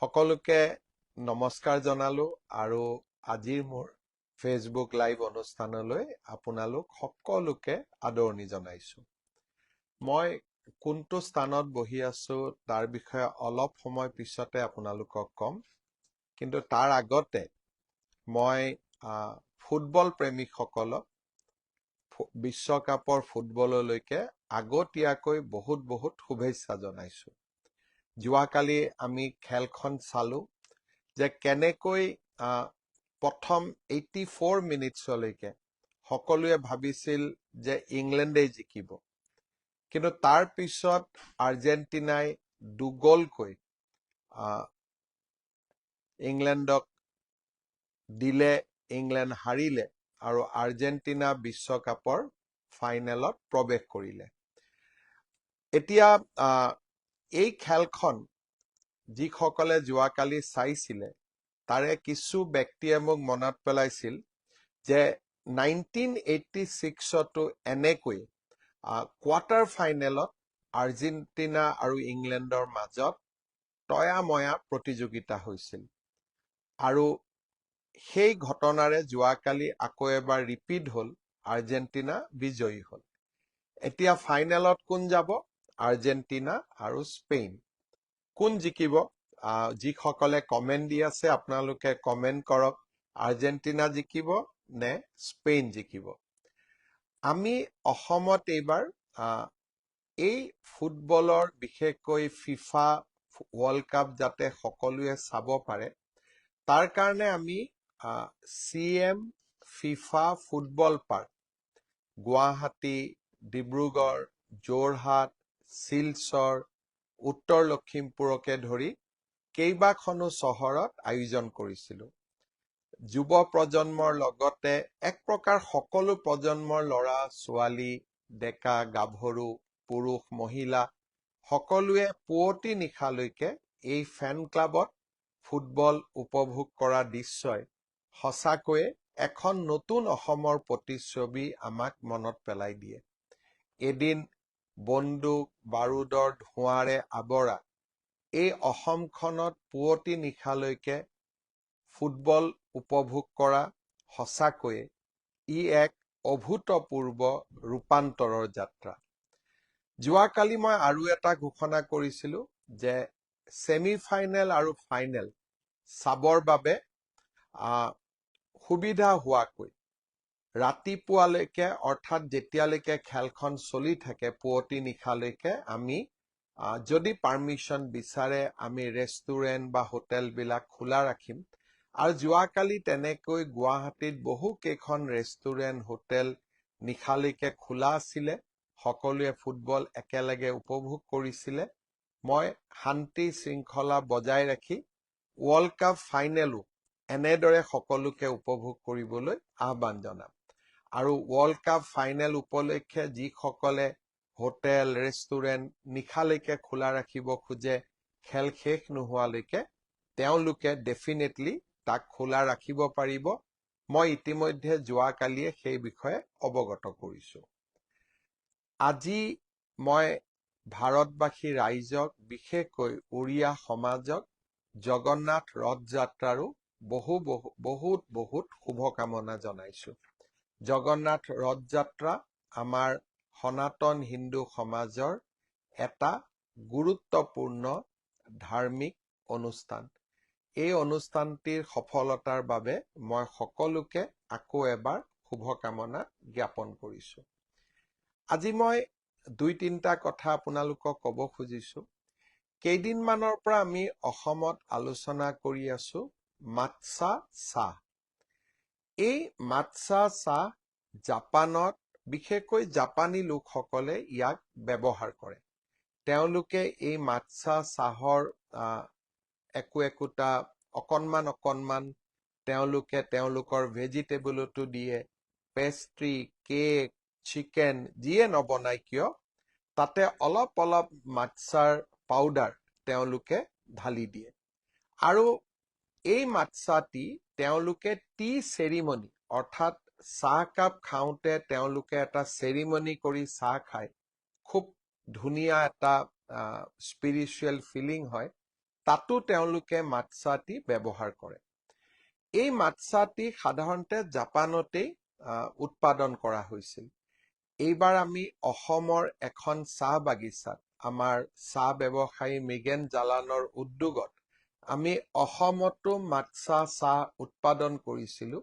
সকলোকে নমস্কাৰ জনালো আৰু আজিৰ মোৰ ফেচবুক লাইভ অনুষ্ঠানলৈ আপোনালোক সকলোকে আদৰণি জনাইছো। মই কোনটো স্থানত বহি আছো তাৰ বিষয়ে অলপ সময় পিছতে আপোনালোকক কম, কিন্তু তাৰ আগতে মই ফুটবল প্ৰেমিকসকলক বিশ্বকাপৰ ফুটবললৈকে আগতীয়াকৈ বহুত শুভেচ্ছা জনাইছো। যোৱাকালি আমি খেলখন চালো যে কেনেকৈ প্ৰথম 84 মিনিটছলৈকে সকলোৱে ভাবিছিল যে ইংলেণ্ডে জিকিব, কিন্তু তাৰ পিছত আৰ্জেণ্টিনাই দুগলকৈ ইংলেণ্ডক দিলে, ইংলেণ্ড হাৰিলে আৰু আৰ্জেণ্টিনা বিশ্বকাপৰ ফাইনেলত প্ৰৱেশ কৰিলে। এতিয়া এই খেলখন যিসকলে যোৱাকালি চাইছিলে তাৰে কিছু ব্যক্তিয়ে মোক মনত পেলাইছিল যে 1986তো এনেকৈ কোৱাৰ্টাৰ ফাইনেলত আৰ্জেণ্টিনা আৰু ইংলেণ্ডৰ মাজত তয়াময়া প্ৰতিযোগিতা হৈছিল আৰু সেই ঘটনাৰে যোৱাকালি আকৌ এবাৰ ৰিপিট হ'ল, আৰ্জেণ্টিনা বিজয়ী হ'ল। এতিয়া ফাইনেলত কোন যাব? আৰ্জেণ্টিনা আৰু স্পেইন। কোন জিকিব? যিসকলে কমেণ্ট দি আছে আপোনালোকে কমেণ্ট কৰক, আৰ্জেণ্টিনা জিকিব নে স্পেইন জিকিব? আমি অসমত এইবাৰ এই ফুটবলৰ বিশেষকৈ ফিফা ৱৰ্ল্ড কাপ যাতে সকলোৱে চাব পাৰে তাৰ কাৰণে আমি CM FIFA football park Guwahati, Dibrugarh, Jorhat, Silchar, উত্তৰ লখিমপুৰকে ধৰি কেইবাখনো চহৰত আয়োজন কৰিছিলো। যুৱ প্ৰজন্মৰ লগতে এক প্ৰকাৰ সকলো প্ৰজন্মৰ ল'ৰা ছোৱালী, ডেকা গাভৰু, পুৰুষ মহিলা সকলোৱে পুৱতি নিশালৈকে এই ফেন ক্লাবত ফুটবল উপভোগ কৰা দৃশ্যই সঁচাকৈয়ে এখন নতুন অসমৰ প্ৰতিচ্ছবি আমাক মনত পেলাই দিয়ে। এদিন বন্দুক বাৰুদৰ ধোঁৱাৰে আৱৰা এই অসমখনত পুৱতি নিশালৈকে ফুটবল উপভোগ কৰা সঁচাকৈয়ে ই এক অভূতপূৰ্ব ৰূপান্তৰৰ যাত্ৰা। যোৱাকালি মই আৰু এটা ঘোষণা কৰিছিলো যে ছেমিফাইনেল আৰু ফাইনেল চাবৰ বাবে সুবিধা হোৱাকৈ ৰাতিপুৱালৈকে অৰ্থাৎ যেতিয়ালৈকে খেলখন চলি থাকে পুৱতি নিশালৈকে আমি যদি পাৰ্মিশ্যন বিচাৰে আমি ৰেষ্টুৰেণ্ট বা হোটেলবিলাক খোলা ৰাখিম। আৰু যোৱাকালি তেনেকৈ গুৱাহাটীত বহু কেইখন ৰেষ্টুৰেণ্ট হোটেল নিশালৈকে খোলা আছিলে, সকলোৱে ফুটবল একেলগে উপভোগ কৰিছিলে। মই শান্তি শৃংখলা বজাই ৰাখি ৱৰ্ল্ড কাপ ফাইনেলো এনেদৰে সকলোকে উপভোগ কৰিবলৈ আহ্বান জনাম। আৰু ৱৰ্ল্ড কাপ ফাইনেল উপলক্ষে যিসকলে হোটেল ৰেষ্টুৰেণ্ট নিশালৈকে খোলা ৰাখিব খোজে খেল শেষ নোহোৱালৈকে তেওঁলোকে ডেফিনেটলি তাক খোলা ৰাখিব পাৰিব। মই ইতিমধ্যে যোৱাকালিয়ে সেই বিষয়ে অৱগত কৰিছো। আজি মই ভাৰতবাসী ৰাইজক বিশেষকৈ উৰিয়া সমাজক জগন্নাথ ৰথ যাত্ৰাৰো বহুত শুভকামনা জনাইছো। জগন্নাথ ৰথ যাত্ৰা আমাৰ সনাতন হিন্দু সমাজৰ এটা গুৰুত্বপূৰ্ণ ধাৰ্মিক অনুষ্ঠান। এই অনুষ্ঠানটিৰ সফলতাৰ বাবে মই সকলোকে আকৌ এবাৰ শুভকামনা জ্ঞাপন কৰিছো। আজি মই 2-3টা কথা আপোনালোকক ক'ব খুজিছো। কেইদিনমানৰ পৰা আমি অসমত আলোচনা কৰি আছো মাট্চা চাহ। এই মাট্চা চাহ জাপানত বিশেষকৈ জাপানী লোকসকলে ইয়াক ব্যৱহাৰ কৰে। তেওঁলোকে এই মাট্চা চাহৰ একোটা অকণমান তেওঁলোকে তেওঁলোকৰ ভেজিটেবলতো দিয়ে, পেষ্ট্ৰি, কেক, চিকেন যিয়ে নবনাই কিয় তাতে অলপ মাট্চাৰ পাউডাৰ তেওঁলোকে ঢালি দিয়ে। আৰু এই মাট্চাটি তেওঁলোকে টি চেৰিমনি অৰ্থাৎ চাহকাপ খাওঁতে তেওঁলোকে এটা চেৰিমনি কৰি চাহ খায়। খুব ধুনীয়া এটা স্পিৰিচুৱেল ফিলিং হয়। তাতো তেওঁলোকে মাৎসাটি ব্যৱহাৰ কৰে। এই মাৎসাটি সাধাৰণতে জাপানতেই উৎপাদন কৰা হৈছিল। এইবাৰ আমি অসমৰ এখন চাহ বাগিচাত আমাৰ চাহ ব্যৱসায়ী মৃগেন জালানৰ উদ্যোগত আমি অসমতো মাৎসা চাহ উৎপাদন কৰিছিলোঁ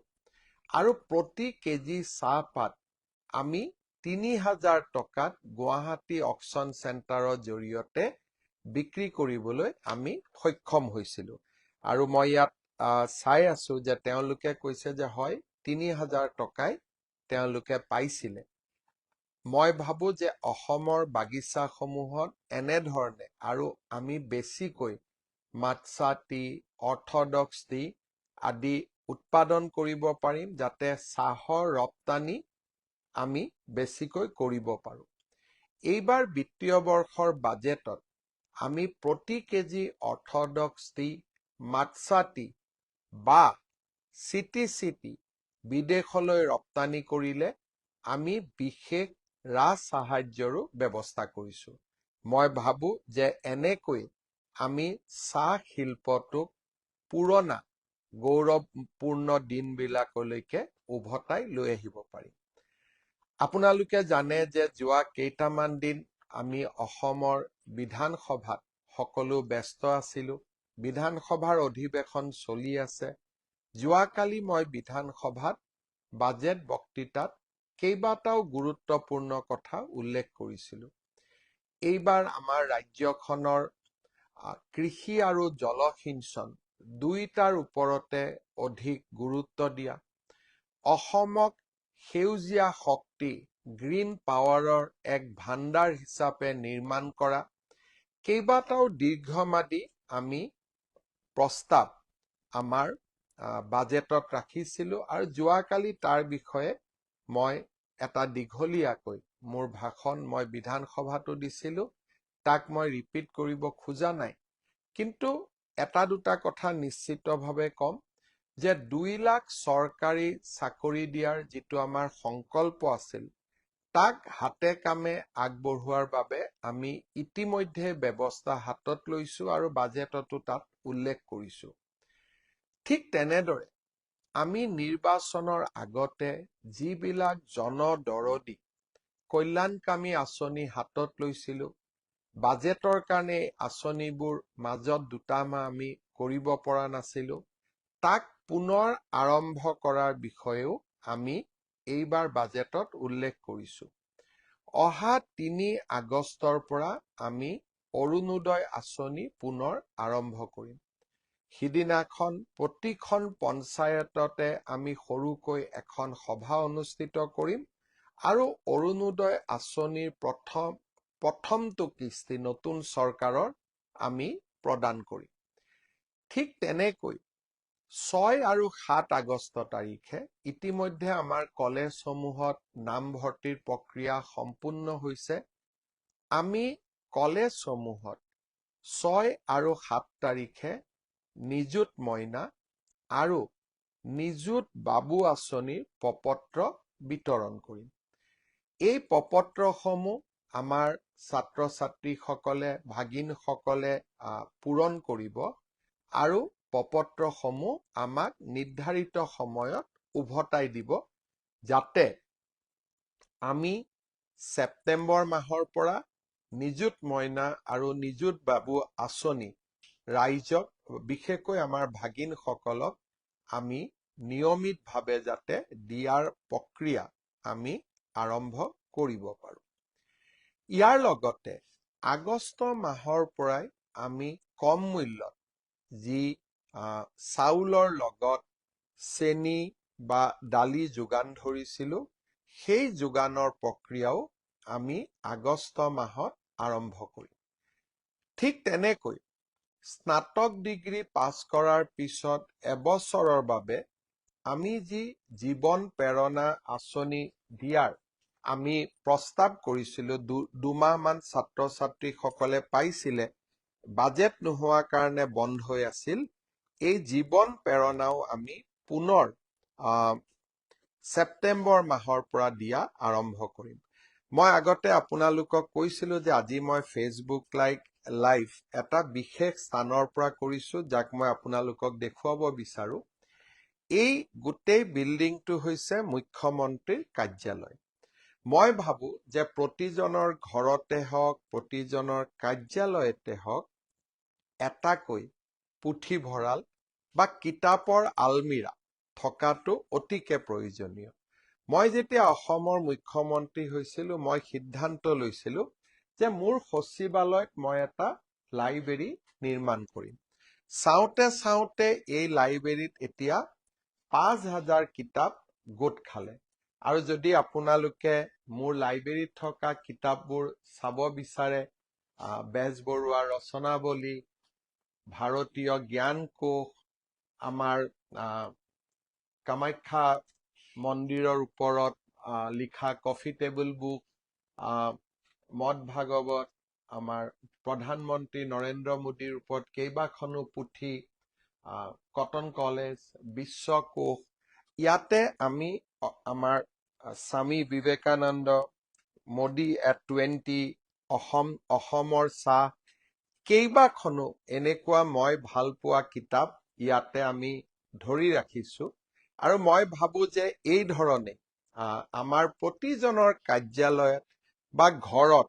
আৰু প্ৰতি কেজি চাহপাত আমি ৩,০০০ টকাত গুৱাহাটী অকশ্যন চেণ্টাৰৰ জৰিয়তে বিক্ৰী কৰিবলৈ আমি সক্ষম হৈছিলোঁ। আৰু মই ইয়াত চাই আছো যে তেওঁলোকে কৈছে যে হয় ৩,০০০ টকাই তেওঁলোকে পাইছিলে। মই ভাবো যে অসমৰ বাগিচাসমূহত এনেধৰণে আৰু আমি বেছিকৈ মাৎসা টি, অৰ্থডক্স টি আদি উৎপাদন কৰিব পাৰিম যাতে চাহৰ ৰপ্তানি আমি বেছিকৈ কৰিব পাৰোঁ। এইবাৰ বিত্তীয় বৰ্ষৰ বাজেটত আমি প্ৰতি কেজি অৰ্থডক্স টি, মাৎসা টি বা চিটি বিদেশলৈ ৰপ্তানি কৰিলে আমি বিশেষ সাহায্যৰো ব্যৱস্থা কৰিছোঁ। মই ভাবো যে এনেকৈ আমি চাহ শিল্পটোক পুৰণা গৌৰৱপূৰ্ণ দিনবিলাকলৈকে উভতাই লৈ আহিব পাৰিম। আপোনালোকে জানে যে যোৱা কেইটামান দিন আমি অসমৰ বিধানসভাত সকলো ব্যস্ত আছিলোঁ। বিধানসভাৰ অধিৱেশন চলি আছে। যোৱাকালি মই বিধানসভাত বাজেট বক্তৃতাত কেইবাটাও গুৰুত্বপূৰ্ণ কথা উল্লেখ কৰিছিলোঁ। এইবাৰ আমাৰ ৰাজ্যখনৰ কৃষি আৰু জলসিঞ্চন দুইটাৰ ওপৰতে অধিক গুৰুত্ব দিয়া, অসমক সেউজীয়া শক্তি গ্ৰীণ পাৱাৰৰ এক ভাণ্ডাৰ হিচাপে নিৰ্মাণ কৰা, কেইবাটাও দীৰ্ঘম্যাদী আমি প্ৰস্তাৱ আমাৰ বাজেটত ৰাখিছিলোঁ আৰু যোৱাকালি তাৰ বিষয়ে মই এটা দীঘলীয়াকৈ মোৰ ভাষণ মই বিধানসভাতো দিছিলোঁ। তাক মই ৰিপিট কৰিব খোজা নাই। কিন্তু এটা দুটা কথা নিশ্চিতভাৱে কম যে 2 লাখ চৰকাৰী চাকৰি দিয়াৰ যিটো আমাৰ সংকল্প আছিল তাক হাতে কামে আগবঢ়োৱাৰ বাবে আমি ইতিমধ্যে ব্যৱস্থা হাতত লৈছোঁ আৰু বাজেটতো তাত উল্লেখ কৰিছোঁ। ঠিক তেনেদৰে আমি নিৰ্বাচনৰ আগতে যিবিলাক জনদৰদী কল্যাণকামী আঁচনি হাতত লৈছিলোঁ, বাজেটৰ কাৰণে আঁচনিবোৰ মাজত দুটামাহ আমি কৰিব পৰা নাছিলোঁ, তাক পুনৰ আৰম্ভ কৰাৰ বিষয়েও আমি এইবাৰ বাজেটত উল্লেখ কৰিছোঁ। অহা ৩ আগষ্টৰ পৰা আমি অৰুণোদয় আঁচনি পুনৰ আৰম্ভ কৰিম। সিদিনাখন প্ৰতিখন পঞ্চায়ততে আমি সৰুকৈ এখন সভা অনুষ্ঠিত কৰিম আৰু অৰুণোদয় আঁচনিৰ প্ৰথমটো কিস্তি নতুন চৰকাৰৰ আমি প্ৰদান কৰিম। ঠিক তেনেকৈ 6 আৰু 7 আগষ্ট তাৰিখে ইতিমধ্যে আমাৰ কলেজসমূহত নামভৰ্তিৰ প্ৰক্ৰিয়া সম্পূৰ্ণ হৈছে। আমি কলেজসমূহত 6 আৰু 7 তাৰিখে নিযুত মইনা আৰু নিযুত বাবু আঁচনিৰ প্ৰপত্ৰ বিতৰণ কৰিম। এই প্ৰপত্ৰসমূহ আমাৰ ছাত্ৰ ছাত্ৰীসকলে ভাগিনসকলে পূৰণ কৰিব আৰু প্ৰপত্ৰসমূহ আমাক নিৰ্ধাৰিত সময়ত উভতাই দিব যাতে আমি ছেপ্টেম্বৰ মাহৰ পৰা নিযুত মইনা আৰু নিযুত বাবু আঁচনি ৰাইজক বিশেষকৈ আমাৰ ভাগিনসকলক আমি নিয়মিতভাৱে যাতে দিয়াৰ প্ৰক্ৰিয়া আমি আৰম্ভ কৰিব পাৰোঁ। ইয়াৰ লগতে আগষ্ট মাহৰ পৰাই আমি কম মূল্যত যি চাউলৰ লগত চেনি বা দালি যোগান ধৰিছিলোঁ, সেই যোগানৰ প্ৰক্ৰিয়াও আমি আগষ্ট মাহত আৰম্ভ কৰিম। ঠিক তেনেকৈ স্নাতক ডিগ্ৰী পাছ কৰাৰ পিছত এবছৰৰ বাবে আমি যি জীৱন প্ৰেৰণা আঁচনি দিয়াৰ আমি প্ৰস্তাৱ কৰিছিলোঁ, 2 মাহমান ছাত্ৰ ছাত্ৰীসকলে পাইছিলে, বাজেট নোহোৱাৰ কাৰণে বন্ধ হৈ আছিল। এই জীৱন প্ৰেৰণাও আমি পুনৰ ছেপ্টেম্বৰ মাহৰ পৰা দিয়া আৰম্ভ কৰিম। মই আগতে আপোনালোকক কৈছিলোঁ যে আজি মই ফেচবুক লাইভ লাইভ এটা বিশেষ স্থানৰ পৰা কৰিছো, যাক মই আপোনালোকক দেখুৱাব বিচাৰো। এই গোটেই বিল্ডিংটো হৈছে মুখ্যমন্ত্ৰীৰ কাৰ্যালয়। মই ভাবো যে প্ৰতিজনৰ ঘৰতে হওক, প্ৰতিজনৰ কাৰ্যালয়তে হওক, এটাকৈ পুথিভঁৰাল বা কিতাপৰ আলমিৰা থকাটো অতিকে প্ৰয়োজনীয়। মই যেতিয়া অসমৰ মুখ্যমন্ত্ৰী হৈছিলো, মই সিদ্ধান্ত লৈছিলো যে মোৰ সচিবালয়ত মই এটা লাইব্ৰেৰী নিৰ্মাণ কৰিম। চাওঁতে চাওঁতে এই লাইব্ৰেৰীত এতিয়া 5,000 কিতাপ গোট খালে। আৰু যদি আপোনালোকে মোৰ লাইব্ৰেৰীত থকা কিতাপবোৰ চাব বিচাৰে, বেজবৰুৱাৰ ৰচনাৱলী, ভাৰতীয় জ্ঞান কোষ, আমাৰ কামাখ্যা মন্দিৰৰ ওপৰত লিখা কফি টেবুল বুক, মদ ভাগৱত, আমাৰ প্ৰধানমন্ত্ৰী নৰেন্দ্ৰ মোদীৰ ওপৰত কেইবাখনো পুথি, কটন কলেজ, বিশ্বকোষ, ইয়াতে আমি আমাৰ স্বামী বিবেকানন্দ, মোদী এট 20, অসমৰ চাহ, কেইবাখনো এনেকুৱা মই ভাল পোৱা কিতাপ ইয়াতে আমি ধৰি ৰাখিছো। আৰু মই ভাবো যে এই ধৰণে আমাৰ প্ৰতিজনৰ কাৰ্যালয়ত বা ঘৰত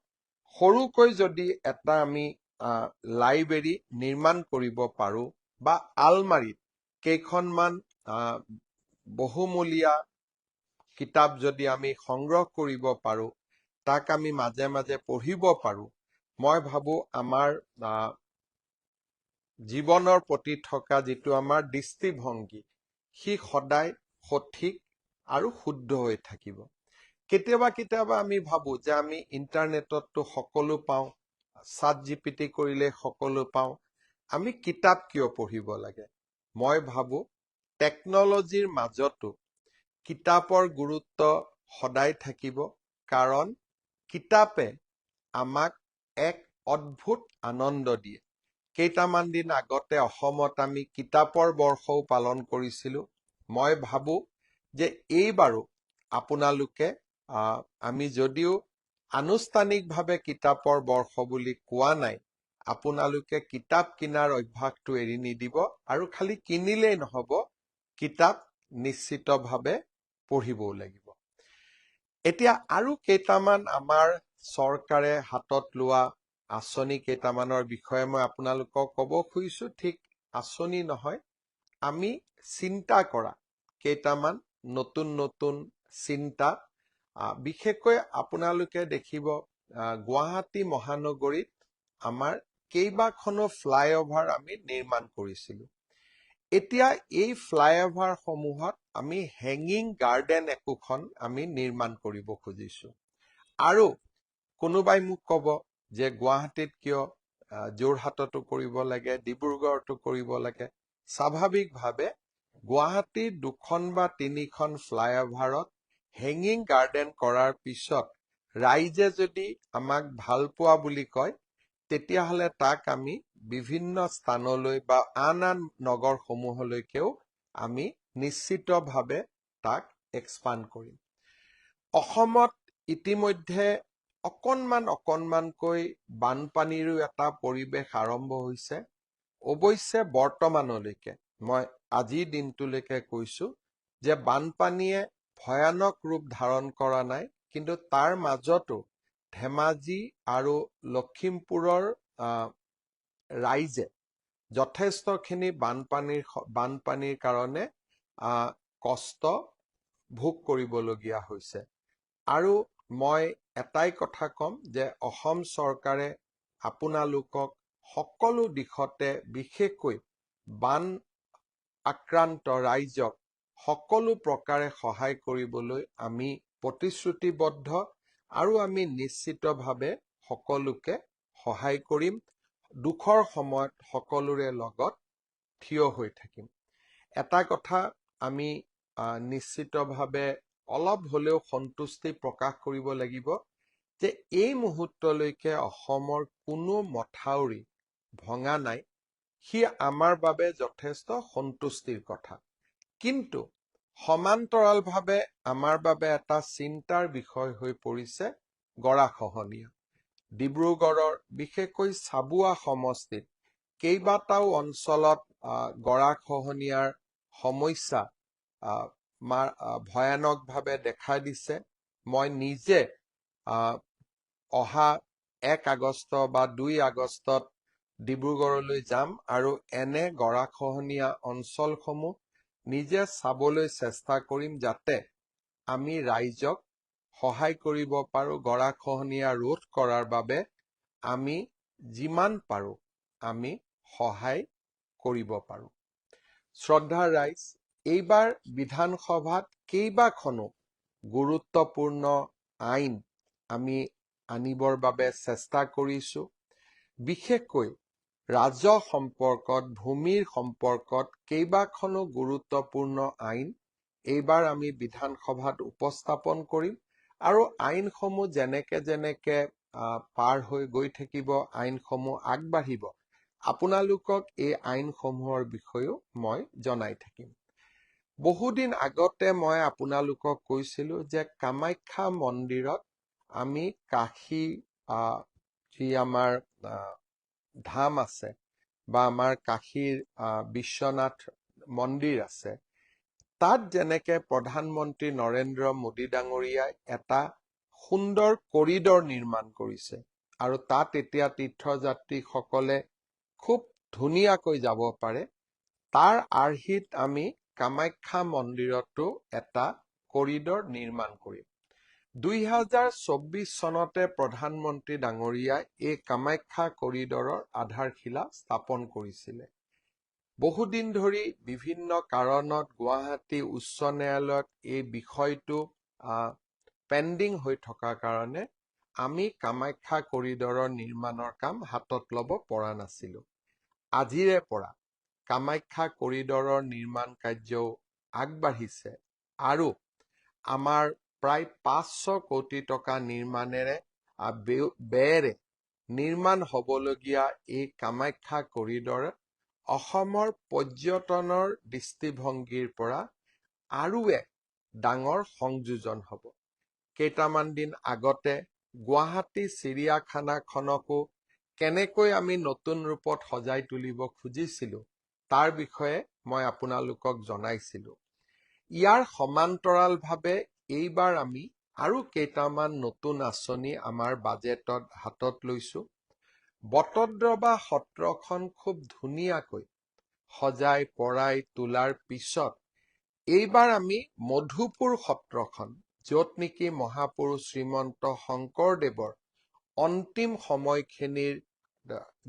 সৰুকৈ যদি এটা আমি লাইব্ৰেৰী নিৰ্মাণ কৰিব পাৰো, বা আলমাৰীত কেইখনমান বহুমূলীয়া কিতাপ যদি আমি সংগ্ৰহ কৰিব পাৰো, তাক আমি মাজে মাজে পঢ়িব পাৰো, মই ভাবো আমাৰ জীৱনৰ প্ৰতি থকা যিটো আমাৰ দৃষ্টিভংগী, সি সদায় সঠিক আৰু শুদ্ধ হৈ থাকিব। কেতিয়াবা কেতিয়াবা আমি ভাবো যে আমি ইণ্টাৰনেটতো সকলো পাওঁ, ChatGPT কৰিলে সকলো পাওঁ, আমি কিতাপ কিয় পঢ়িব লাগে? মই ভাবো টেকনলজিৰ মাজতো কিতাপৰ গুৰুত্ব সদায় থাকিব, কাৰণ কিতাপে আমাক এক অদ্ভুত আনন্দ দিয়ে। কেইটামান দিন আগতে অসমত আমি কিতাপৰ বৰ্ষও পালন কৰিছিলো। মই ভাবো যে এইবাৰো আপোনালোকে আমি যদিও আনুষ্ঠানিকভাৱে কিতাপৰ বৰ্ষ বুলি কোৱা নাই, আপোনালোকে কিতাপ কিনাৰ অভ্যাসটো এৰি নিদিব, আৰু খালি কিনিলেই নহব, কিতাপ নিশ্চিতভাৱে পঢ়িবও লাগিব। এতিয়া আৰু কেইটামান আমাৰ চৰকাৰে হাতত লোৱা আঁচনি কেইটামানৰ বিষয়ে মই আপোনালোকক ক'ব খুজিছো। ঠিক আঁচনি নহয়, আমি চিন্তা কৰা কেইটামান নতুন নতুন চিন্তা। বিশেষকৈ আপোনালোকে দেখিব গুৱাহাটী মহানগৰীত আমাৰ কেইবাখনো ফ্লাইঅভাৰ আমি নিৰ্মাণ কৰিছিলো। এতিয়া এই ফ্লাইঅভাৰ সমূহত আমি হেঙিং গাৰ্ডেন একোখন আমি নিৰ্মাণ কৰিব খুজিছো। আৰু কোনোবাই মোক ক'ব যে গুৱাহাটীত কিয়, যোৰহাটতো কৰিব লাগে, ডিব্ৰুগড়তো কৰিব লাগে। স্বাভাৱিকভাৱে গুৱাহাটীৰ 2খন বা 3খন ফ্লাইঅভাৰত হেঙিং গাৰ্ডেন কৰাৰ পিছত ৰাইজে যদি আমাক ভাল পোৱা বুলি কয়, তেতিয়াহ'লে তাক আমি বিভিন্ন স্থানলৈ বা আন আন নগৰসমূহলৈকেও আমি নিশ্চিতভাৱে তাক এক্সপাণ্ড কৰিম। অসমত ইতিমধ্যে অকণমানকৈ বানপানীৰো এটা পৰিৱেশ আৰম্ভ হৈছে। অৱশ্যে বৰ্তমানলৈকে মই আজিৰ দিনটোলৈকে কৈছো যে বানপানীয়ে ভয়ানক ৰূপ ধাৰণ কৰা নাই, কিন্তু তাৰ মাজতো ধেমাজি আৰু লখিমপুৰৰ ৰাইজে যথেষ্টখিনি বানপানীৰ কাৰণে কষ্ট ভোগ কৰিবলগীয়া হৈছে। আৰু মই এটাই কথা ক'ম যে অসম চৰকাৰে আপোনালোকক সকলো দিশতে, বিশেষকৈ বান আক্ৰান্ত ৰাইজক সকলো প্ৰকাৰে সহায় কৰিবলৈ আমি প্ৰতিশ্ৰুতিবদ্ধ, আৰু আমি নিশ্চিতভাৱে সকলোকে সহায় কৰিম। দুখৰ সময়ত সকলোৰে লগত থিয় হৈ থাকিম। এটা কথা আমি নিশ্চিতভাৱে অলপ হলেও সন্তুষ্টি প্ৰকাশ কৰিব লাগিব যে এই মুহূৰ্তলৈকে অসমৰ কোনো মথাউৰি ভঙা নাই। সি আমাৰ বাবে যথেষ্ট সন্তুষ্টিৰ কথা। কিন্তু সমান্তৰালভাৱে আমাৰ বাবে এটা চিন্তাৰ বিষয় হৈ পৰিছে গৰাখহনীয়া। ডিব্ৰুগড়ৰ বিশেষকৈ চাবুৱা সমষ্টিত কেইবাটাও অঞ্চলত গৰাখহনীয়াৰ সমস্যা ভয়ানকভাৱে দেখা দিছে। মই নিজে অহা 1 আগষ্ট বা 2 আগষ্টত ডিব্ৰুগড়লৈ যাম আৰু এনে গৰাখহনীয়া অঞ্চলসমূহ নিজে চাবলৈ চেষ্টা কৰিম, যাতে আমি ৰাইজক সহায় কৰিব পাৰোঁ। গৰাখহনীয়া ৰোধ কৰাৰ বাবে আমি যিমান পাৰোঁ আমি সহায় কৰিব পাৰোঁ। শ্ৰদ্ধাৰ ৰাইজ, এইবাৰ বিধানসভাত কেইবাখনো গুৰুত্বপূৰ্ণ আইন আমি আনিবৰ বাবে চেষ্টা কৰিছোঁ। বিশেষকৈ ৰাজহ সম্পৰ্কত, ভূমিৰ সম্পৰ্কত কেইবাখনো গুৰুত্বপূৰ্ণ আইন এইবাৰ আমি বিধানসভাত উপস্থাপন কৰিম আৰু আইনসমূহ যেনেকে পাৰ হৈ গৈ থাকিব, আইনসমূহ আগবাঢ়িব, আপোনালোকক এই আইনসমূহৰ বিষয়েও মই জনাই থাকিম। বহুদিন আগতে মই আপোনালোকক কৈছিলোঁ যে কামাখ্যা মন্দিৰত আমি কাশী যি আমাৰ ধাম আছে বা আমাৰ কাশীৰ বিশ্বনাথ মন্দিৰ আছে, তাত যেনেকে প্ৰধানমন্ত্ৰী নৰেন্দ্ৰ মোদী ডাঙৰীয়াই এটা সুন্দৰ কৰিডৰ নিৰ্মাণ কৰিছে আৰু তাত এতিয়া তীৰ্থযাত্ৰীসকলে খুব ধুনীয়াকৈ যাব পাৰে, তাৰ আৰ্হিত আমি কামাখ্যা মন্দিৰতো এটা কৰিডৰ নিৰ্মাণ কৰিম। 2024 চনতে প্ৰধানমন্ত্ৰী ডাঙৰীয়াই এই কামাখ্যা কৰিডৰৰ আধাৰশিলা স্থাপন কৰিছিলে। বহুদিন ধৰি বিভিন্ন কাৰণত গুৱাহাটী উচ্চ ন্যায়ালয়ত এই বিষয়টো পেণ্ডিং হৈ থকাৰ কাৰণে আমি কামাখ্যা কৰিডৰৰ নিৰ্মাণৰ কাম হাতত ল'ব পৰা নাছিলোঁ। আজিৰে পৰা কামাখ্যা কৰিডৰৰ নিৰ্মাণ কাৰ্যও আগবাঢ়িছে আৰু আমাৰ প্ৰায় 500 কোটি টকা ব্যয়েৰে নিৰ্মাণ হ'বলগীয়া এই কামাখ্যা কৰিডৰে অসমৰ পৰ্যটনৰ দৃষ্টিভংগীৰ পৰা আৰু এক ডাঙৰ সংযোজন হ'ব। কেইটামান দিন আগতে গুৱাহাটী চিৰিয়াখানাখনকো কেনেকৈ আমি নতুন ৰূপত সজাই তুলিব খুজিছিলোঁ তাৰ বিষয়ে মই আপোনালোকক জনাইছিলোঁ। ইয়াৰ সমান্তৰালভাৱে এইবাৰ আমি আৰু কেইটামান নতুন আঁচনি আমাৰ বাজেটত হাতত লৈছোঁ। বটদ্ৰৱা সত্ৰখন খুব ধুনীয়াকৈ সজাই পৰাই তোলাৰ পিছত এইবাৰ আমি মধুপুৰ সত্ৰখন, য'ত নেকি মহাপুৰুষ শ্ৰীমন্ত শংকৰদেৱৰ অন্তিম সময়খিনিৰ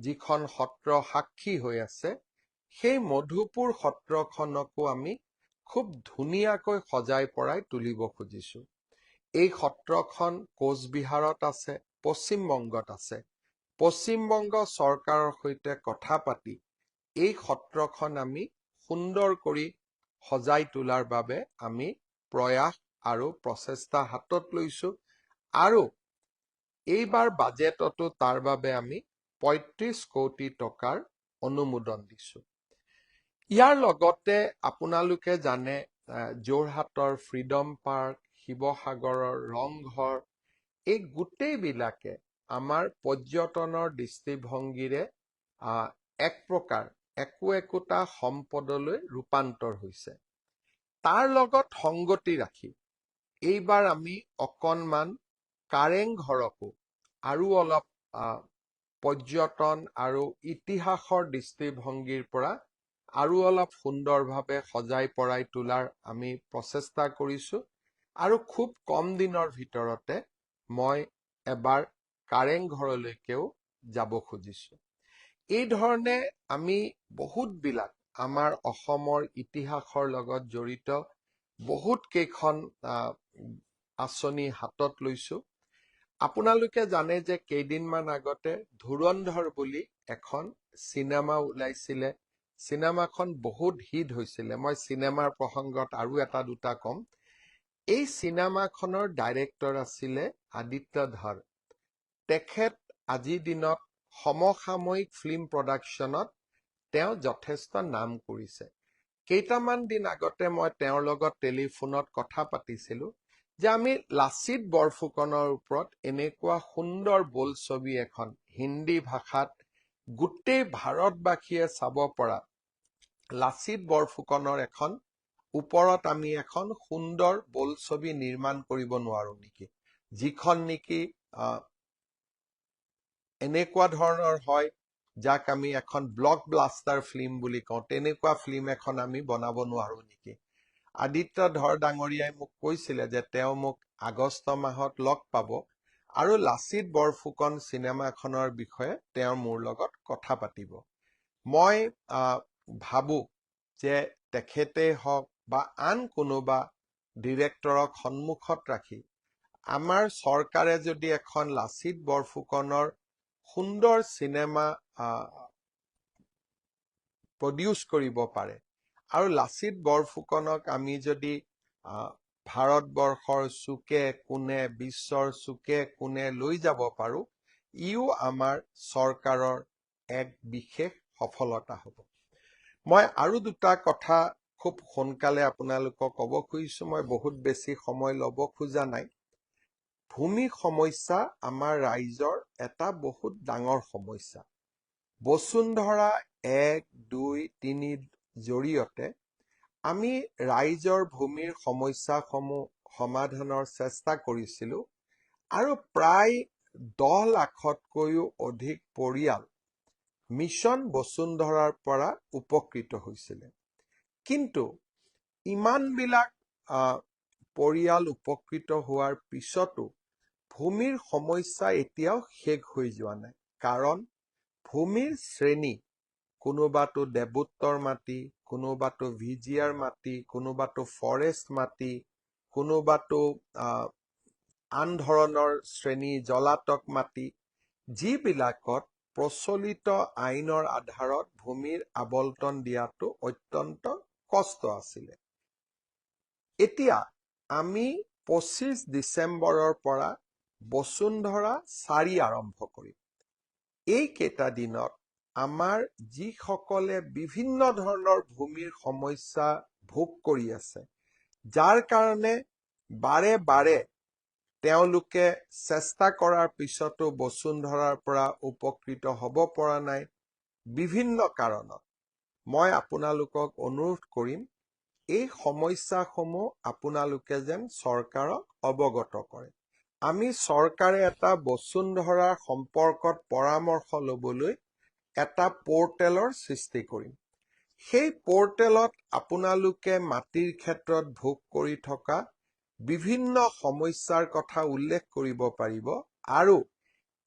যিখন সত্ৰ সাক্ষী হৈ আছে, সেই মধুপুৰ সত্ৰখনকো আমি খুব ধুনীয়াকৈ সজাই পৰাই তুলিব খুজিছোঁ। এই সত্ৰখন কোচবিহাৰত আছে, পশ্চিমবংগত আছে। পশ্চিমবংগ চৰকাৰৰ সৈতে কথা পাতি এই সত্ৰখন আমি সুন্দৰ কৰি সজাই তোলাৰ বাবে আমি প্ৰয়াস আৰু প্ৰচেষ্টা হাতত লৈছোঁ আৰু এইবাৰ বাজেটতো তাৰ বাবে আমি 35 কোটি টকাৰ অনুমোদন দিছোঁ। ইয়াৰ লগতে আপোনালোকে জানে যোৰহাটৰ ফ্ৰীডম পাৰ্ক, শিৱসাগৰৰ ৰংঘৰ, এই গোটেইবিলাকে আমাৰ পৰ্যটনৰ দৃষ্টিভংগীৰে এক প্ৰকাৰ একোটা সম্পদলৈ ৰূপান্তৰ হৈছে। তাৰ লগত সংগতি ৰাখি এইবাৰ আমি অকণমান কাৰেং ঘৰকো আৰু অলপ পৰ্যটন আৰু ইতিহাসৰ দৃষ্টিভংগীৰ পৰা আৰু অলপ সুন্দৰভাৱে সজাই পৰাই তোলাৰ আমি প্ৰচেষ্টা কৰিছোঁ আৰু খুব কম দিনৰ ভিতৰতে মই এবাৰ কাৰেং ঘৰলৈকেও যাব খুজিছোঁ। এই ধৰণে আমি বহুতবিলাক আমাৰ অসমৰ ইতিহাসৰ লগত জড়িত বহুত কেইখন আঁচনি হাতত লৈছোঁ। আপোনালোকে জানে যে কেইদিনমান আগতে ধুৰন্ধৰ বুলি এখন চিনেমা ওলাইছিলে। চিনেমাখন বহুত হিট হৈছিলে। মই চিনেমাৰ প্ৰসংগত আৰু এটা দুটা কম। এই চিনেমাখনৰ ডাইৰেক্টৰ আছিলে আদিত্য ধৰ। তেখেত আজিৰ দিনত সমসাময়িক ফিল্ম প্ৰডাকশ্যনত তেওঁ যথেষ্ট নাম কৰিছে। কেইটামান দিন আগতে মই তেওঁৰ লগত টেলিফোনত কথা পাতিছিলোঁ। যে আমি লাচিত বৰফুকনৰ ওপৰত এনেকুৱা সুন্দৰ বোলছবি এখন হিন্দী ভাষাত গোটেই ভাৰতবাসীয়ে চাব পৰা লাচিত বৰফুকনৰ এখন ওপৰত আমি এখন সুন্দৰ বোলছবি নিৰ্মাণ কৰিব নোৱাৰো নেকি, যিখন নেকি এনেকুৱা ধৰণৰ হয় যাক আমি এখন ব্লকবাষ্টাৰ ফিল্ম বুলি কওঁ, তেনেকুৱা ফিল্ম এখন আমি বনাব নোৱাৰো নেকি? আদিত্য ধৰ ডাঙৰীয়াই মোক কৈছিলে যে তেওঁ মোক আগষ্ট মাহত লগ পাব আৰু লাচিত বৰফুকন চিনেমাখনৰ বিষয়ে তেওঁ মোৰ লগত কথা পাতিব। মই ভাবো যে তেখেতেই হওক বা আন কোনোবা ডিৰেক্টৰক সন্মুখত ৰাখি আমাৰ চৰকাৰে যদি এখন লাচিত বৰফুকনৰ সুন্দৰ চিনেমা প্ৰডিউচ কৰিব পাৰে আৰু লাচিত বৰফুকনক আমি যদি ভাৰতবৰ্ষৰ চুকে কোণে বিশ্বৰ চুকে কোণে লৈ যাব পাৰো, ইও আমাৰ চৰকাৰৰ এক বিশেষ সফলতা হ'ব। মই আৰু দুটা কথা খুব সোনকালে আপোনালোকক ক'ব খুজিছো, মই বহুত বেছি সময় ল'ব খোজা নাই। ভূমি সমস্যা আমাৰ ৰাইজৰ এটা বহুত ডাঙৰ সমস্যা। বসুন্ধৰা 1, 2, 3 জৰিয়তে আমি ৰাইজৰ ভূমিৰ সমস্যাসমূহ সমাধানৰ চেষ্টা কৰিছিলো আৰু প্ৰায় 10 লাখতকৈও অধিক পৰিয়াল মিছন বসুন্ধৰাৰ পৰা উপকৃত হৈছিলে। কিন্তু ইমানবিলাক পৰিয়াল উপকৃত হোৱাৰ পিছতো ভূমিৰ সমস্যা এতিয়াও শেষ হৈ যোৱা নাই। কাৰণ ভূমিৰ শ্ৰেণী, কোনোবাটো দেৱোত্তৰ মাটি, কোনোবাটো ভিজিয়াৰ মাটি, কোনোবাটো ফৰেষ্ট মাটি, কোনোবাটো আন ধৰণৰ শ্ৰেণী জলাতক মাটি, যিবিলাকত প্ৰচলিত আইনৰ আধাৰত ভূমিৰ আবল্টন দিয়াটো অত্যন্ত কষ্ট আছিলে। এতিয়া আমি 25 ডিচেম্বৰৰ পৰা বসুন্ধৰা 4 আৰম্ভ কৰিম। এইকেইটা দিনত আমাৰ যিসকলে বিভিন্ন ধৰণৰ ভূমিৰ সমস্যা ভোগ কৰি আছে, যাৰ কাৰণে বাৰে বাৰে তেওঁলোকে চেষ্টা কৰাৰ পিছতো বসুন্ধৰাৰ পৰা উপকৃত হ'ব পৰা নাই বিভিন্ন কাৰণত, মই আপোনালোকক অনুৰোধ কৰিম এই সমস্যাসমূহ আপোনালোকে যেন চৰকাৰক অৱগত কৰে। আমি চৰকাৰে এটা বসুন্ধৰাৰ সম্পৰ্কত পৰামৰ্শ ল'বলৈ এটা পৰ্টেলৰ সৃষ্টি কৰিম। সেই পৰ্টেলত আপোনালোকে মাটিৰ ক্ষেত্ৰত ভোগ কৰি থকা বিভিন্ন সমস্যাৰ কথা উল্লেখ কৰিব পাৰিব আৰু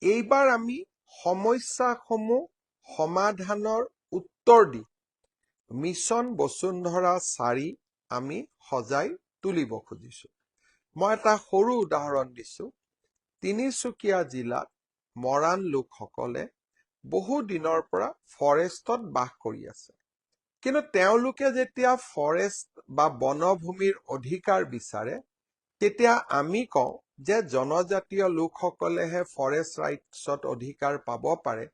এইবাৰ আমি সমস্যাসমূহ সমাধানৰ উত্তৰ দি মিছন বসুন্ধৰা 4 আমি সজাই তুলিব খুজিছো। মই এটা সৰু উদাহৰণ দিছো। তিনিচুকীয়া জিলাত মৰাণ লোকসকলে বহু দিনৰ পৰা ফৰেষ্টত বাস কৰি আছে। কিন্তু তেওঁলোকে যেতিয়া ফৰেষ্ট বা বনভূমিৰ অধিকাৰ বিচাৰে, তেতিয়া আমি কওঁ যে জনজাতীয় লোকসকলেহে ফৰেষ্ট ৰাইটছত অধিকাৰ পাব পাৰে,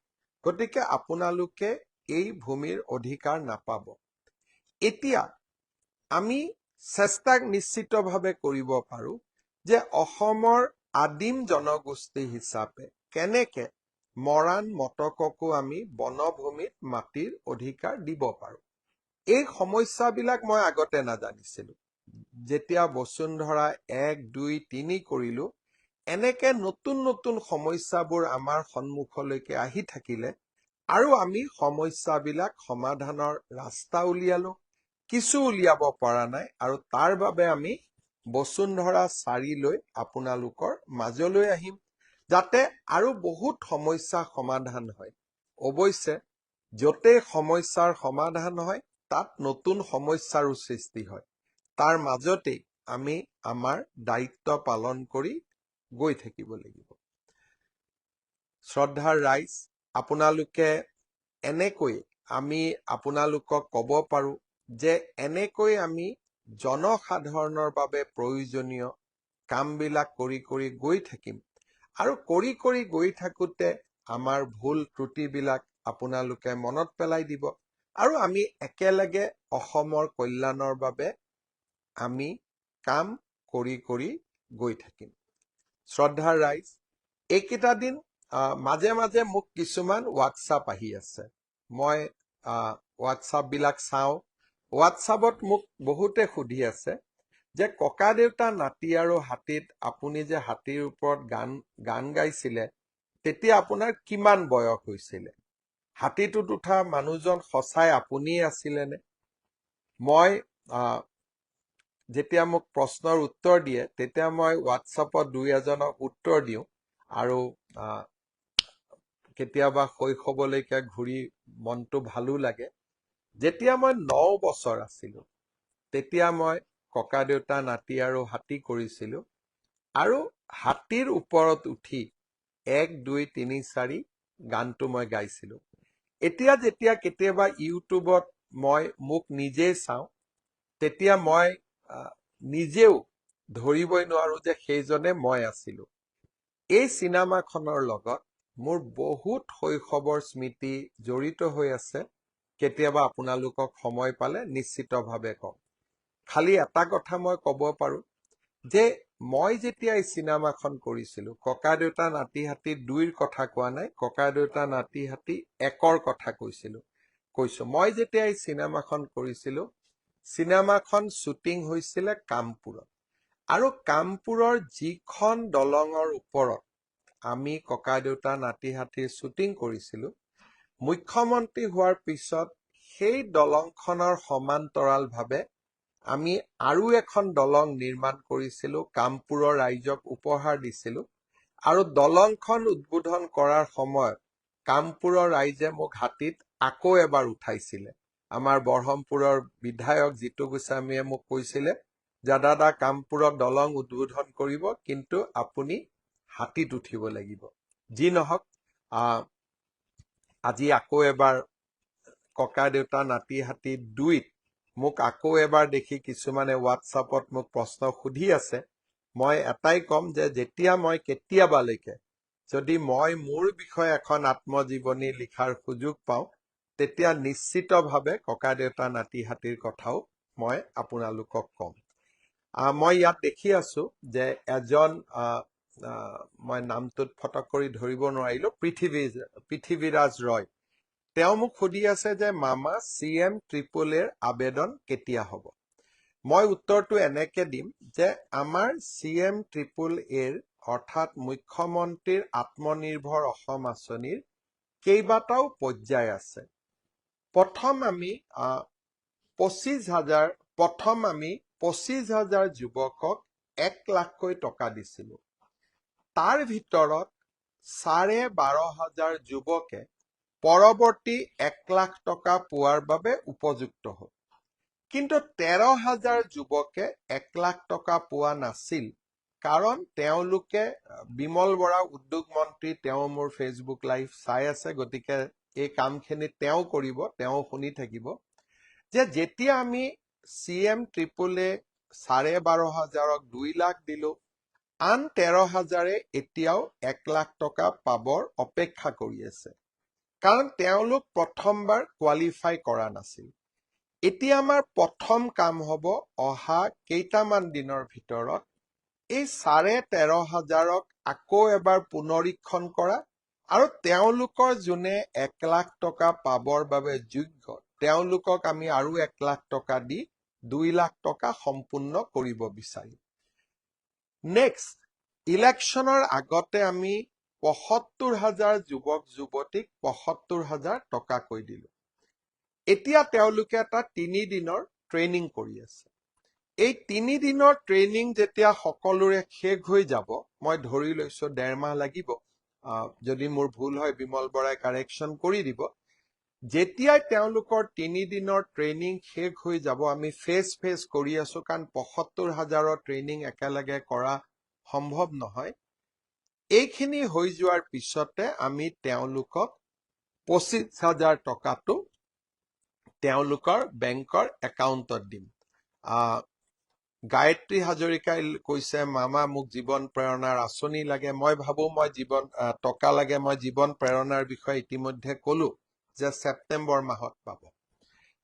গতিকে আপোনালোকে এই ভূমিৰ অধিকাৰ নাপাব। এতিয়া আমি চেষ্টা নিশ্চিতভাৱে কৰিব পাৰো যে অসমৰ আদিম জনগোষ্ঠী হিচাপে কেনেকে মৰাণ মটককো আমি বনভূমিত মাটিৰ অধিকাৰ দিব পাৰো। এই সমস্যাবিলাক মই আগতে নাজানিছিলো। যেতিয়া বসুন্ধৰা 1, 2, 3 কৰিলো, এনেকে নতুন নতুন সমস্যাবোৰ আমাৰ সন্মুখলৈকে আহি থাকিলে আৰু আমি সমস্যাবিলাক সমাধানৰ ৰাস্তা উলিয়ালো, কিছু উলিয়াব পৰা নাই আৰু তাৰ বাবে আমি বসুন্ধৰা 4 লৈ আপোনালোকৰ মাজলৈ আহিম, যাতে আৰু বহুত সমস্যা সমাধান হয়। অৱশ্যে য'তেই সমস্যাৰ সমাধান হয় তাত নতুন সমস্যাৰো সৃষ্টি হয়। তাৰ মাজতেই আমি আমাৰ দায়িত্ব পালন কৰি গৈ থাকিব লাগিব। শ্ৰদ্ধাৰ ৰাইজ, আপোনালোকে এনেকৈ আমি আপোনালোকক ক'ব পাৰো যে এনেকৈ আমি জনসাধাৰণৰ বাবে প্ৰয়োজনীয় কামবিলাক কৰি কৰি গৈ থাকিম আৰু কৰি কৰি গৈ থাকোতে আমাৰ ভুল ত্ৰুটিবিলাক আপোনালোকে মনত পেলাই দিব আৰু আমি একেলগে অসমৰ কল্যাণৰ বাবে আমি কাম কৰি কৰি গৈ থাকিম। শ্ৰদ্ধাৰ ৰাইজ, এইকেইটা দিন মাজে মাজে মোক কিছুমান হোৱাটছআপ আহি আছে। মই হোৱাটছআপবিলাক চাওঁ। হোৱাটছআপত মোক বহুতে সুধি আছে যে ককা দেউতা নাতি আৰু হাতীত আপুনি যে হাতীৰ ওপৰত গান গাইছিলে, তেতিয়া আপোনাৰ কিমান বয়স হৈছিলে? হাতীটোত উঠা মানুহজন সঁচাই আপুনিয়ে আছিলেনে? মই যেতিয়া মোক প্ৰশ্নৰ উত্তৰ দিয়ে, তেতিয়া মই হোৱাটছআপত দুই এজনক উত্তৰ দিওঁ আৰু কেতিয়াবা শৈশৱলৈকে ঘূৰি মনটো ভালো লাগে। যেতিয়া মই 9 বছৰ আছিলো, তেতিয়া মই ককা দেউতা নাতি আৰু হাতী কৰিছিলো আৰু হাতীৰ ওপৰত উঠি 1 2 3 4 গানটো মই গাইছিলো। এতিয়া যেতিয়া কেতিয়াবা ইউটিউবত মই মোক নিজেই চাওঁ, তেতিয়া মই নিজেও ধৰিবই নোৱাৰো যে সেইজনে মই আছিলো। এই চিনেমাখনৰ লগত মোৰ বহুত শৈশৱৰ স্মৃতি জড়িত হৈ আছে। কেতিয়াবা আপোনালোকক সময় পালে নিশ্চিতভাৱে কম। খালি এটা কথা মই ক'ব পাৰো যে মই যেতিয়া এই চিনেমাখন কৰিছিলো, ককা দেউতা নাতি হাতী 2ৰ কথা কোৱা নাই, ককা দেউতা নাতি হাতী 1ৰ কথা কৈছো। মই যেতিয়া এই চিনেমাখন কৰিছিলো, চিনেমাখন শ্বুটিং হৈছিলে কামপুৰত, আৰু কামপুৰৰ যিখন দলঙৰ ওপৰত আমি ককা দেউতা নাতি হাতীৰ শ্বুটিং কৰিছিলো, মুখ্যমন্ত্ৰী হোৱাৰ পিছত সেই দলংখনৰ সমান্তৰালভাৱে আমি আৰু এখন দলং নিৰ্মাণ কৰিছিলো, কামপুৰৰ ৰাইজক উপহাৰ দিছিলো, আৰু দলংখন উদ্বোধন কৰাৰ সময়ত কামপুৰৰ ৰাইজে মোক হাতীত আকৌ এবাৰ উঠাইছিলে। আমাৰ বৰহমপুৰৰ বিধায়ক জিতু গোস্বামীয়ে মোক কৈছিলে যে দাদা, কামপুৰত দলং উদ্বোধন কৰিব, কিন্তু আপুনি হাতীত উঠিব লাগিব। যি নহওক, আজি আকৌ এবাৰ ককা দেউতা নাতি হাতী 2ত মোক আকৌ এবাৰ দেখি কিছুমানে হোৱাটছআপত মোক প্ৰশ্ন সুধি আছে। মই এটাই ক'ম যে যেতিয়া মই কেতিয়াবালৈকে যদি মই মোৰ বিষয়ে এখন আত্মজীৱনী লিখাৰ সুযোগ পাওঁ, তেতিয়া নিশ্চিতভাৱে ককা দেউতা নাতি হাতীৰ কথাও মই আপোনালোকক ক'ম। মই ইয়াত দেখি আছো যে এজন মই নামটোত ফটক কৰি ধৰিব নোৱাৰিলো, পৃথিৱীৰাজ ৰয়। তেওঁ মোক সুধি আছে যে মামা, CM-AAA আবেদন কেতিয়া হ'ব? মই উত্তৰটো এনেকে দিম যে আমাৰ CM-AAA অৰ্থাৎ মুখ্যমন্ত্ৰীৰ আত্মনিৰ্ভৰ অসম আঁচনিৰ কেইবাটাও পৰ্যায় আছে। প্ৰথম আমি 25,000 যুৱকক 1 লাখকৈ টকা দিছিলো। তাৰ ভিতৰত 12,500 যুৱকে পৰৱৰ্তী 1 লাখ টকা পোৱাৰ বাবে উপযুক্ত হ'ল। কিন্তু 13,000 যুৱকে 1 লাখ টকা পোৱা নাছিল, কাৰণ তেওঁলোকে, বিমল বৰা উদ্যোগ মন্ত্ৰী, তেওঁ মোৰ ফেচবুক লাইভ চাই আছে, গতিকে এই কামখিনি তেওঁ কৰিব, তেওঁ শুনি থাকিব যে যেতিয়া আমি CM-AAA 12,500ক 2 লাখ দিলো, আন 13,000 এতিয়াও 1 লাখ টকা পাবৰ অপেক্ষা কৰি আছে, কাৰণ তেওঁলোক প্ৰথমবাৰ কোৱালিফাই কৰা নাছিল। এতিয়া আমাৰ প্ৰথম কাম হ'ব অহা কেইটামান দিনৰ ভিতৰত এই 13,500ক আকৌ এবাৰ পুনৰীক্ষণ কৰা, আৰু তেওঁলোকৰ যোনে 1 লাখ টকা পাবৰ বাবে যোগ্য, তেওঁলোকক আমি আৰু 1 লাখ টকা দি 2 লাখ টকা সম্পূৰ্ণ কৰিব বিচাৰিম। নেক্সট, ইলেকশ্যনৰ আগতে আমি 75,000 যুৱক যুৱতীক 75,000 টকাকৈ দিলো। এতিয়া তেওঁলোকে এটা 3 দিনৰ ট্ৰেইনিং কৰি আছে। এই 3 দিনৰ ট্ৰেইনিং যেতিয়া সকলোৰে শেষ হৈ যাব, মই ধৰি লৈছো 1.5 মাহ লাগিব, যদি মোৰ ভুল হয় বিমল বৰাই কাৰেকশ্যন কৰি দিব। যেতিয়াই তেওঁলোকৰ 3 দিনৰ ট্ৰেইনিং শেষ হৈ যাব, আমি ফেজ কৰি আছো, কাৰণ 75,000ৰ ট্ৰেইনিং একেলগে কৰা সম্ভৱ নহয়। এইখিনি হৈ যোৱাৰ পিছতে আমি তেওঁলোকক 25,000 টকাটো তেওঁলোকৰ বেংকৰ একাউণ্টত দিম। গায়ত্ৰী হাজৰিকাই কৈছে, মামা মোক জীৱন প্ৰেৰণাৰ আঁচনি লাগে। মই ভাবো মই টকা লাগে, মই জীৱন প্ৰেৰণাৰ বিষয়ে ইতিমধ্যে কলো যে ছেপ্টেম্বৰ মাহত পাব।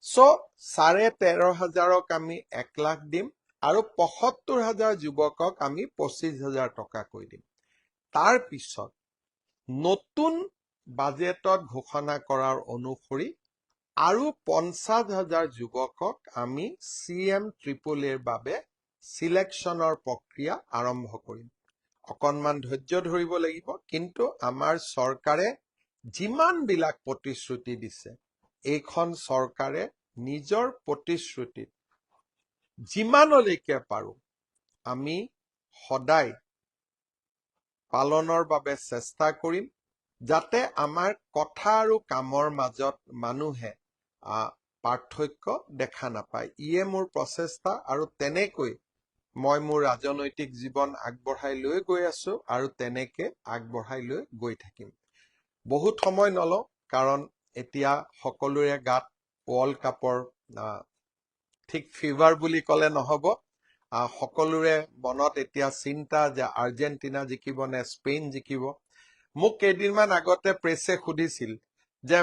13,500ক আমি 1 লাখ দিম, আৰু ৭৫,০০০ যুৱকক আমি ২৫,০০০ টকাকৈ দিম। তাৰ পিছত নতুন বাজেটত ঘোষণা কৰাৰ অনুসৰি আৰু ৫০,০০০ যুৱকক আমি CM-AAAৰ বাবে সিলেকশ্যনৰ প্ৰক্ৰিয়া আৰম্ভ কৰিম। অকণমান ধৈৰ্য ধৰিব লাগিব, কিন্তু আমাৰ চৰকাৰে যিমানবিলাক প্ৰতিশ্ৰুতি দিছে, এইখন চৰকাৰে নিজৰ প্ৰতিশ্ৰুতিত যিমানলৈকে পাৰোঁ আমি সদায় পালনৰ বাবে চেষ্টা কৰিম, যাতে আমাৰ কথা আৰু কামৰ মাজত মানুহে পাৰ্থক্য দেখা নাপায়। ইয়ে মোৰ প্ৰচেষ্টা, আৰু তেনেকৈ মই মোৰ ৰাজনৈতিক জীৱন আগবঢ়াই লৈ গৈ আছো আৰু তেনেকে আগবঢ়াই লৈ গৈ থাকিম। বহুত সময় নলওঁ, কাৰণ এতিয়া সকলোৰে গাত ৱৰ্ল্ড কাপৰ ঠিক ফিভাৰ বুলি ক'লে নহ'ব। সকলোৰে মনত এতিয়া চিন্তা যে আৰ্জেণ্টিনা জিকিব নে স্পেইন জিকিব। মোক কেইদিনমান আগতে প্ৰেছে সুধিছিল যে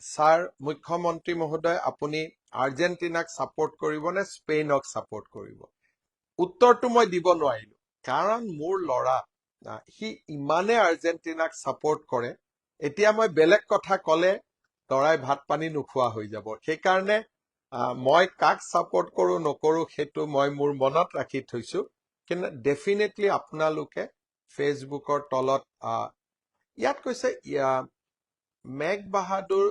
ছাৰ মুখ্যমন্ত্ৰী মহোদয়, আপুনি আৰ্জেণ্টিনাক ছাপোৰ্ট কৰিব নে স্পেইনক ছাপোৰ্ট কৰিব? উত্তৰটো মই দিব নোৱাৰিলো, কাৰণ মোৰ ল'ৰা সি ইমানে আৰ্জেণ্টিনাক ছাপোৰ্ট কৰে, এতিয়া মই বেলেগ কথা ক'লে ল'ৰাই ভাত পানী নোখোৱা হৈ যাব। সেইকাৰণে মই কাক ছাপোৰ্ট কৰোঁ নকৰোঁ সেইটো মই মোৰ মনত ৰাখি থৈছোঁ। কিন্তু ডেফিনেটলি আপোনালোকে ফেচবুকৰ তলত ইয়াত কৈছে মেঘ বাহাদুৰ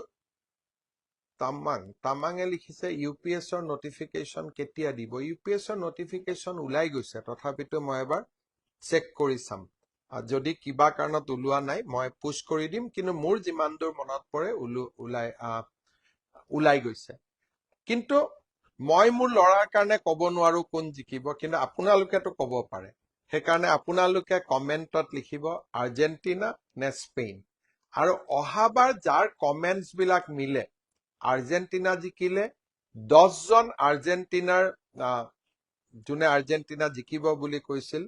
তামাঙে লিখিছে UPSৰ নটিফিকেশ্যন কেতিয়া দিব? UPSৰ নটিফিকেশ্যন ওলাই গৈছে, তথাপিতো মই এবাৰ চেক কৰি চাম। যদি কিবা কাৰণত ওলোৱা নাই মই পুছ কৰি দিম, কিন্তু মোৰ যিমান দূৰ মনত পৰে ওলাই গৈছে। কিন্তু মই মোৰ ল'ৰাৰ কাৰণে ক'ব নোৱাৰো কোন জিকিব, কিন্তু আপোনালোকেতো ক'ব পাৰে। সেইকাৰণে আপোনালোকে কমেণ্টত লিখিব আৰ্জেণ্টিনা নে স্পেইন, আৰু অহাবাৰ যাৰ কমেণ্টছ বিলাক মিলে আৰ্জেণ্টিনা জিকিলে 10জন আৰ্জেণ্টিনাৰ যোনে আৰ্জেণ্টিনা জিকিব বুলি কৈছিল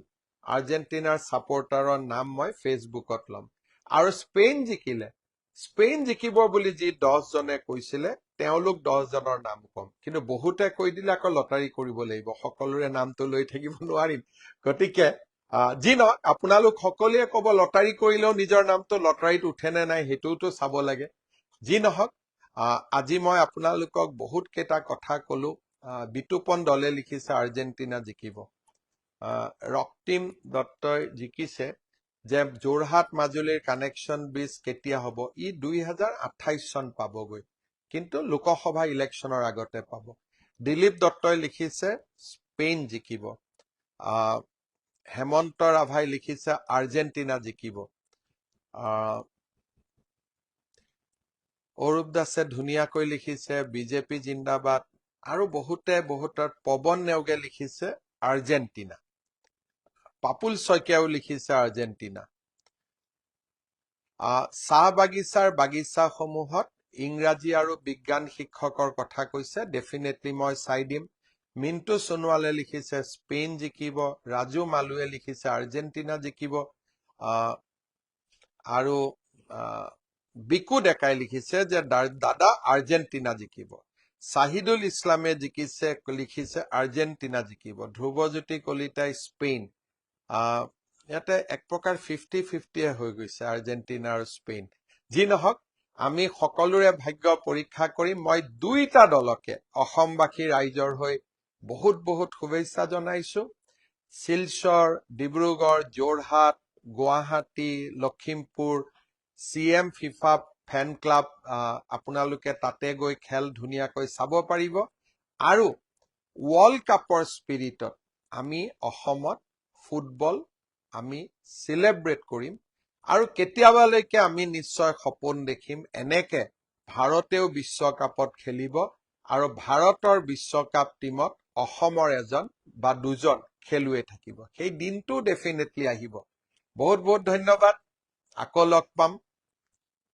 আৰ্জেণ্টিনাৰ ছাপোৰ্টাৰৰ নাম মই ফেচবুকত ল'ম। আৰু স্পেইন জিকিব বুলি যি 10জনে কৈছিলে তেওঁলোক 10জনৰ নাম ক'ম। কিন্তু বহুতে কৈ দিলে আকৌ লটাৰী কৰিব লাগিব, সকলোৰে নামটো লৈ থাকিব নোৱাৰিম। গতিকে যি নহওক, আপোনালোক সকলোৱে ক'ব লটাৰী কৰিলেও নিজৰ নামটো লটাৰীত উঠে নে নাই সেইটোওতো চাব লাগে। যি নহওক, আজি মই আপোনালোকক বহুত কেইটা কথা ক'লো। বিতুপন দলে লিখিছে আৰ্জেণ্টিনা জিকিব। ৰক্তিম দত্তই জিকিছে যে যোৰহাট মাজুলীৰ কানেকশ্যন ব্ৰিজ কেতিয়া হ'ব? ই 2028 চন পাবগৈ, কিন্তু লোকসভা ইলেকশ্যনৰ আগতে পাব। দিলীপ দত্তই লিখিছে স্পেইন জিকিব। হেমন্ত ৰাভাই লিখিছে আৰ্জেণ্টিনা জিকিব। অৰূপ দাসে ধুনীয়াকৈ লিখিছে বিজেপি জিন্দাবাদ। আৰু বহুতৰ পৱন নেওগে লিখিছে আৰ্জেণ্টিনা। পাপুল শইকীয়াও লিখিছে আৰ্জেণ্টিনা। চাহ বাগিচাসমূহত ইংৰাজী আৰু বিজ্ঞান শিক্ষকৰ কথা কৈছে, ডেফিনেটলি মই চাই দিম। মিণ্টু সোণোৱালে লিখিছে স্পেইন জিকিব। ৰাজু মালুৱে লিখিছে আৰ্জেণ্টিনা জিকিব। আৰু বিকু ডেকাই লিখিছে যে দাদা আৰ্জেণ্টিনা জিকিব। চাহিদুল ইছলামে লিখিছে আৰ্জেণ্টিনা জিকিব। ধ্ৰুৱজ্যোতি কলিতাই স্পেইন। ইয়াতে এক প্ৰকাৰ 50-50 হৈ গৈছে আৰ্জেণ্টিনা আৰু স্পেইন। যি নহওক, আমি সকলোৰে ভাগ্য পৰীক্ষা কৰিম। মই দুইটা দলকে অসমবাসী ৰাইজৰ হৈ বহুত শুভেচ্ছা জনাইছো। শিলচৰ, ডিব্ৰুগড়, যোৰহাট, গুৱাহাটী, লখিমপুৰ CM FIFA ফেন ক্লাব, আপোনালোকে তাতে গৈ খেল ধুনীয়াকৈ চাব পাৰিব। আৰু ৱৰ্ল্ড কাপৰ স্পিৰিটত আমি অসমত ফুটবল আমি চেলিব্ৰেট কৰিম। আৰু কেতিয়াবালৈকে আমি নিশ্চয় সপোন দেখিম এনেকে ভাৰতেও বিশ্বকাপত খেলিব, আৰু ভাৰতৰ বিশ্বকাপ টিমত অসমৰ এজন বা দুজন খেলুৱৈ থাকিব। সেই দিনটো ডেফিনেটলি আহিব। বহুত ধন্যবাদ। আকৌ লগ পাম।